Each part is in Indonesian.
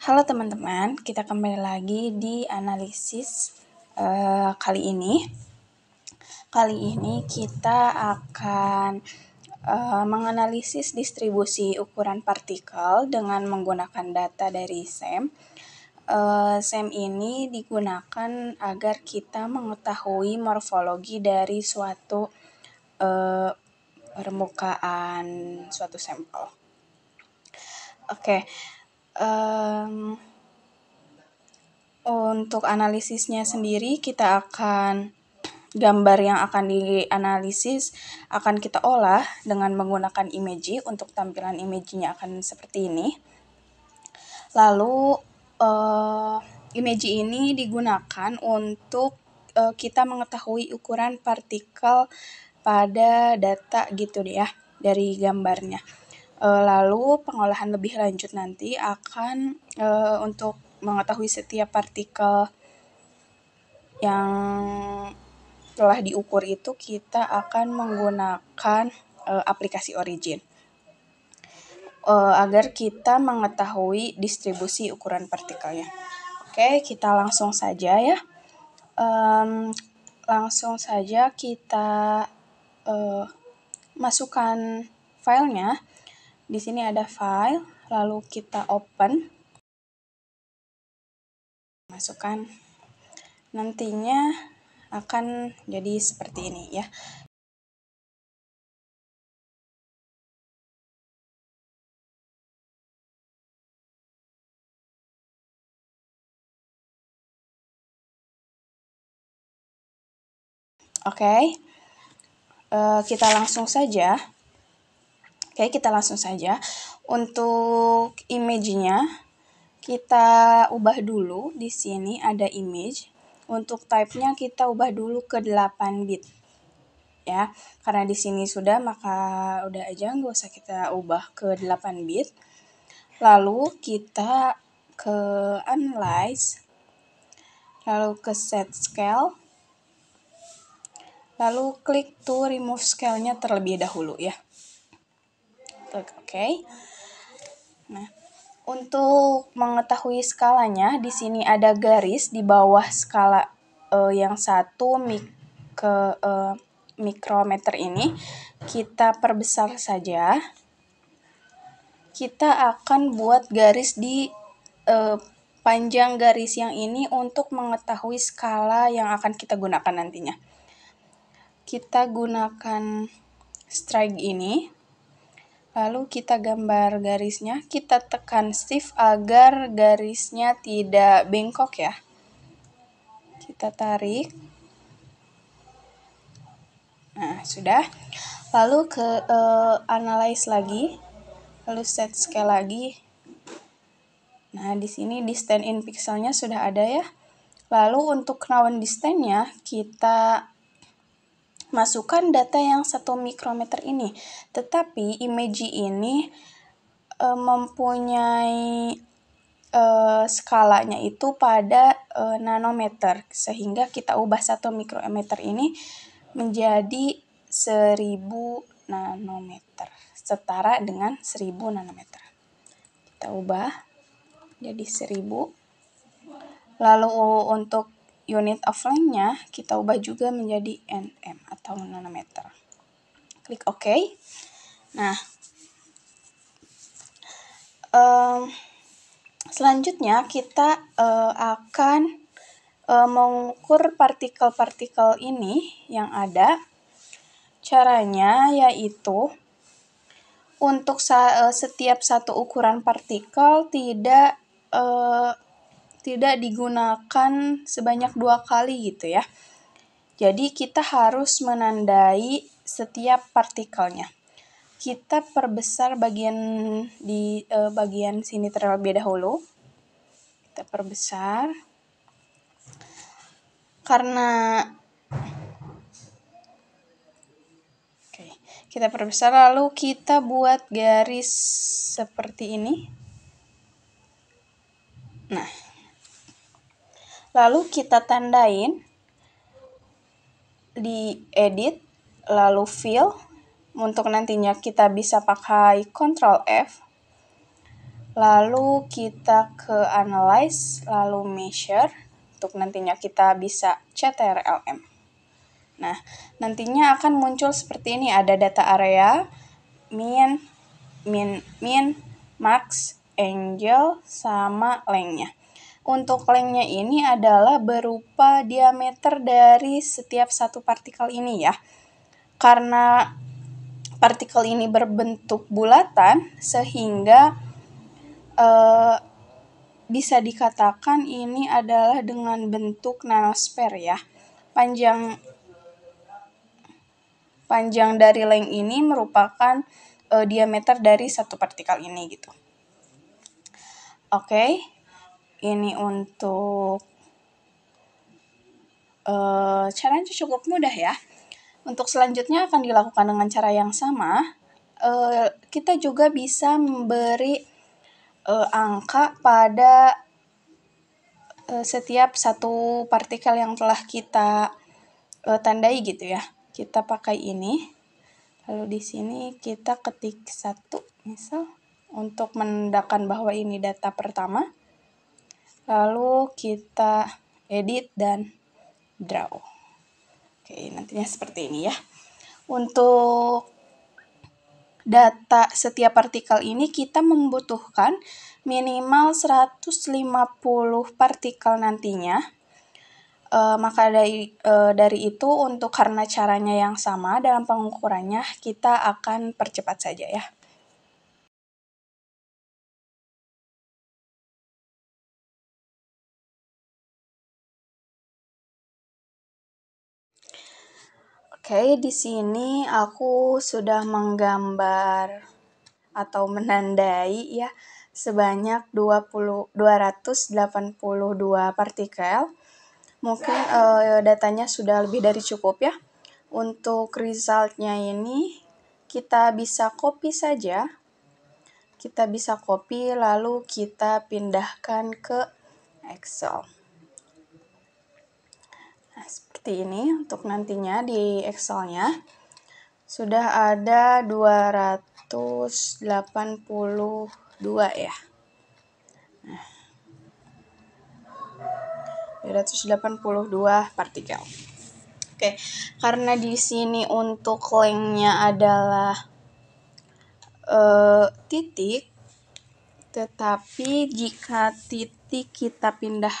Halo teman-teman, kita kembali lagi di analisis kali ini. Kali ini kita akan menganalisis distribusi ukuran partikel dengan menggunakan data dari SEM. SEM ini digunakan agar kita mengetahui morfologi dari suatu permukaan suatu sampel. Oke. Untuk analisisnya sendiri, kita akan gambar yang akan dianalisis akan kita olah dengan menggunakan imaji. Untuk tampilan imajinya akan seperti ini. Lalu imaji ini digunakan untuk kita mengetahui ukuran partikel pada data gitu deh ya, dari gambarnya. Lalu pengolahan lebih lanjut nanti akan untuk mengetahui setiap partikel yang telah diukur itu kita akan menggunakan aplikasi Origin agar kita mengetahui distribusi ukuran partikelnya. Oke, kita langsung saja ya. Langsung saja kita masukkan filenya. Di sini ada file, lalu kita open. Masukkan. Nantinya akan jadi seperti ini ya. Oke. Kita langsung saja. Untuk image-nya kita ubah dulu. Di sini ada image. Untuk type-nya kita ubah dulu ke 8 bit. Ya, karena di sini sudah, maka udah aja, nggak usah kita ubah ke 8 bit. Lalu kita ke analyze, lalu ke set scale, lalu klik to remove scale-nya terlebih dahulu ya. Klik OK. Nah, untuk mengetahui skalanya, di sini ada garis di bawah skala yang 1 mikrometer ini. Kita perbesar saja. Kita akan buat garis di panjang garis yang ini untuk mengetahui skala yang akan kita gunakan nantinya. Kita gunakan strike ini. Lalu kita gambar garisnya, kita tekan shift agar garisnya tidak bengkok ya. Kita tarik. Nah, sudah. Lalu ke analyze lagi. Lalu set scale lagi. Nah, di sini distance in pixelnya sudah ada ya. Lalu untuk known distance-nya kita masukkan data yang 1 mikrometer ini. Tetapi image ini mempunyai skalanya itu pada nanometer, sehingga kita ubah 1 mikrometer ini menjadi 1000 nanometer, setara dengan 1000 nanometer. Kita ubah jadi 1000. Lalu untuk unit of length-nya kita ubah juga menjadi nm atau nanometer. Klik OK. Nah, selanjutnya kita akan mengukur partikel-partikel ini yang ada. Caranya yaitu untuk setiap satu ukuran partikel tidak digunakan sebanyak 2 kali gitu ya. Jadi kita harus menandai setiap partikelnya. Kita perbesar bagian di bagian sini terlebih dahulu. Kita perbesar. Karena kita perbesar, lalu kita buat garis seperti ini. Nah, lalu kita tandain di edit, lalu fill. Untuk nantinya kita bisa pakai Ctrl F. Lalu kita ke analyze, lalu measure, untuk nantinya kita bisa CTRLM. Nah, nantinya akan muncul seperti ini, ada data area, min, max, angle, sama length-nya. Untuk length-nya ini adalah berupa diameter dari setiap satu partikel ini ya. Karena partikel ini berbentuk bulatan, sehingga bisa dikatakan ini adalah dengan bentuk nanosfer ya. Panjang dari length ini merupakan diameter dari satu partikel ini gitu. Oke, ini untuk caranya cukup mudah ya. Untuk selanjutnya akan dilakukan dengan cara yang sama. Kita juga bisa memberi angka pada setiap satu partikel yang telah kita tandai gitu ya. Kita pakai ini. Lalu di sini kita ketik 1 misal untuk menandakan bahwa ini data pertama. Lalu kita edit dan draw. Oke, nantinya seperti ini ya. Untuk data setiap partikel ini kita membutuhkan minimal 150 partikel nantinya. Maka dari itu untuk karena caranya yang sama dalam pengukurannya kita akan percepat saja ya. Oke, di sini aku sudah menggambar atau menandai ya sebanyak 282 partikel. Mungkin datanya sudah lebih dari cukup ya. Untuk resultnya ini kita bisa copy saja. Kita bisa copy lalu kita pindahkan ke Excel. Nah, seperti ini untuk nantinya di Excelnya sudah ada 282 ya. Nah, 282 partikel. Oke, karena di sini untuk length-nya adalah titik, tetapi jika titik kita pindah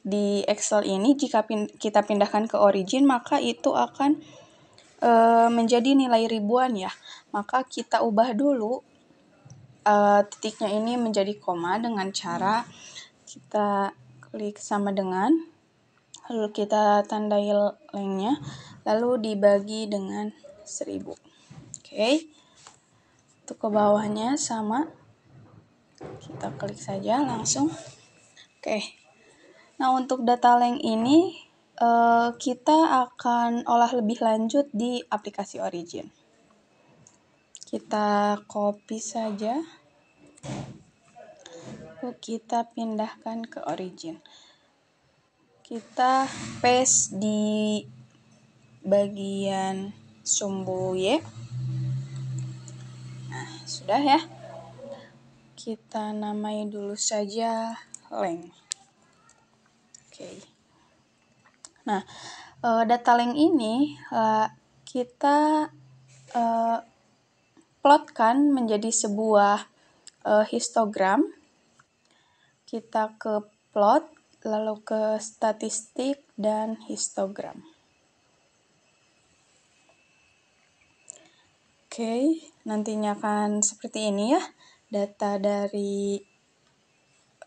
di Excel ini, jika kita pindahkan ke origin, maka itu akan menjadi nilai ribuan ya. Maka kita ubah dulu titiknya ini menjadi koma dengan cara kita klik sama dengan, lalu kita tandai length-nya, lalu dibagi dengan 1000. Oke. Untuk ke bawahnya sama, kita klik saja langsung. Oke. Nah, untuk data length ini kita akan olah lebih lanjut di aplikasi Origin. Kita copy saja, lalu kita pindahkan ke Origin. Kita paste di bagian sumbu Y. Nah, sudah ya. Kita namai dulu saja length. Oke. Nah, data length ini kita plotkan menjadi sebuah histogram. Kita ke plot, lalu ke statistik dan histogram. Oke, nantinya akan seperti ini ya. Data dari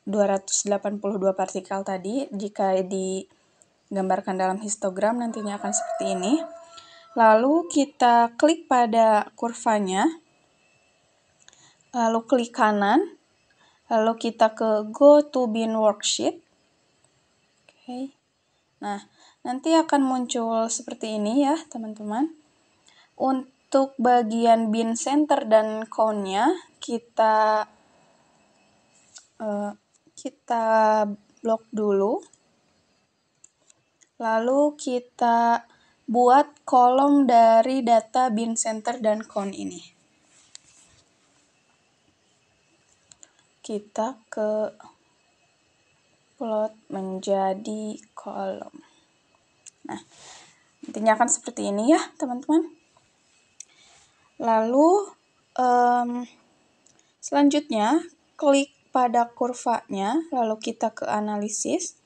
282 partikel tadi, jika digambarkan dalam histogram nantinya akan seperti ini. Lalu kita klik pada kurvanya, lalu klik kanan, lalu kita ke Go to Bin Worksheet. Oke. Nah, nanti akan muncul seperti ini ya, teman-teman. Untuk bagian bin center dan cone-nya kita blok dulu. Lalu kita buat kolom dari data bin center dan cone ini. kita ke plot menjadi kolom. Nah, intinya akan seperti ini ya, teman-teman. Lalu, selanjutnya, klik pada kurvanya, lalu kita ke analisis.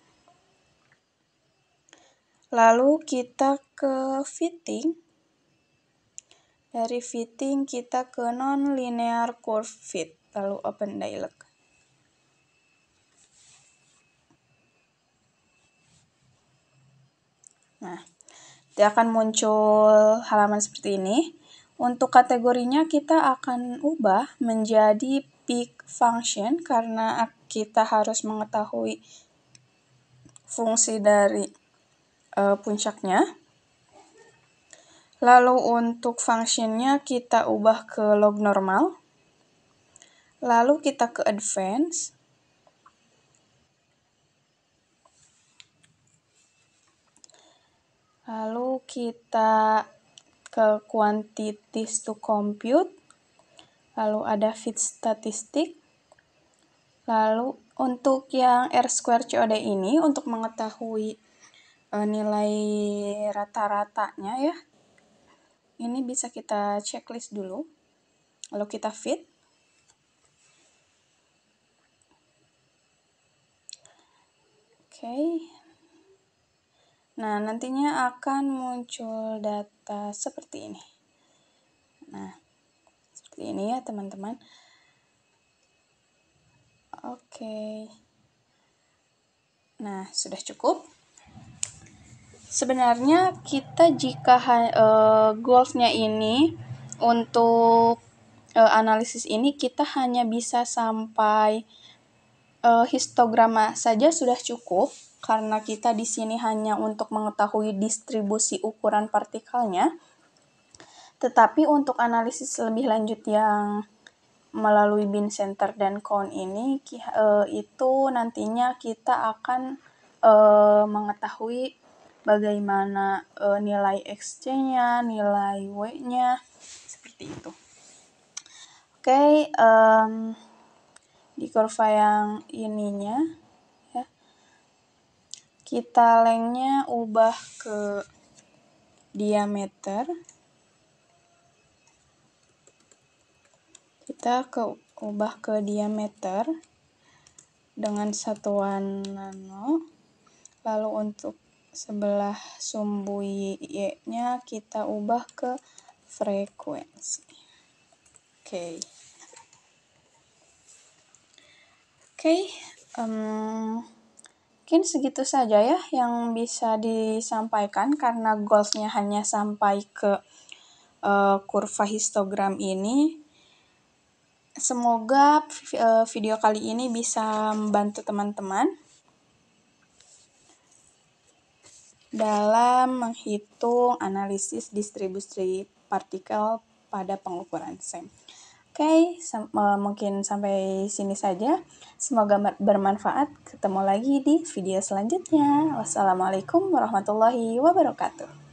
Lalu kita ke fitting. Dari fitting kita ke non-linear curve fit, lalu open dialog. Nah, dia akan muncul halaman seperti ini. Untuk kategorinya kita akan ubah menjadi peak function karena kita harus mengetahui fungsi dari puncaknya. Lalu untuk functionnya kita ubah ke log normal. Lalu kita ke advance. Lalu kita ke quantities to compute. Lalu ada fit statistik. Lalu untuk yang R-square COD ini untuk mengetahui nilai rata-ratanya ya. Ini bisa kita checklist dulu. Lalu kita fit. Oke. Nah, nantinya akan muncul data seperti ini. Nah, seperti ini ya teman-teman. Oke. Nah, sudah cukup. Sebenarnya kita jika goals-nya ini untuk analisis ini kita hanya bisa sampai histograma saja sudah cukup karena kita di sini hanya untuk mengetahui distribusi ukuran partikelnya. Tetapi untuk analisis lebih lanjut yang melalui bin center dan cone ini itu nantinya kita akan mengetahui bagaimana nilai X-nya, nilai W-nya, seperti itu. Oke, di kurva yang ininya, ya, kita lengthnya ubah ke diameter. Kita ubah ke diameter dengan satuan nano. Lalu untuk sebelah sumbu Y-nya kita ubah ke frekuensi. Oke. Mungkin segitu saja ya yang bisa disampaikan karena goals-nya hanya sampai ke kurva histogram ini. Semoga video kali ini bisa membantu teman-teman dalam menghitung analisis distribusi partikel pada pengukuran SEM. Oke, mungkin sampai sini saja. Semoga bermanfaat. Ketemu lagi di video selanjutnya. Wassalamualaikum warahmatullahi wabarakatuh.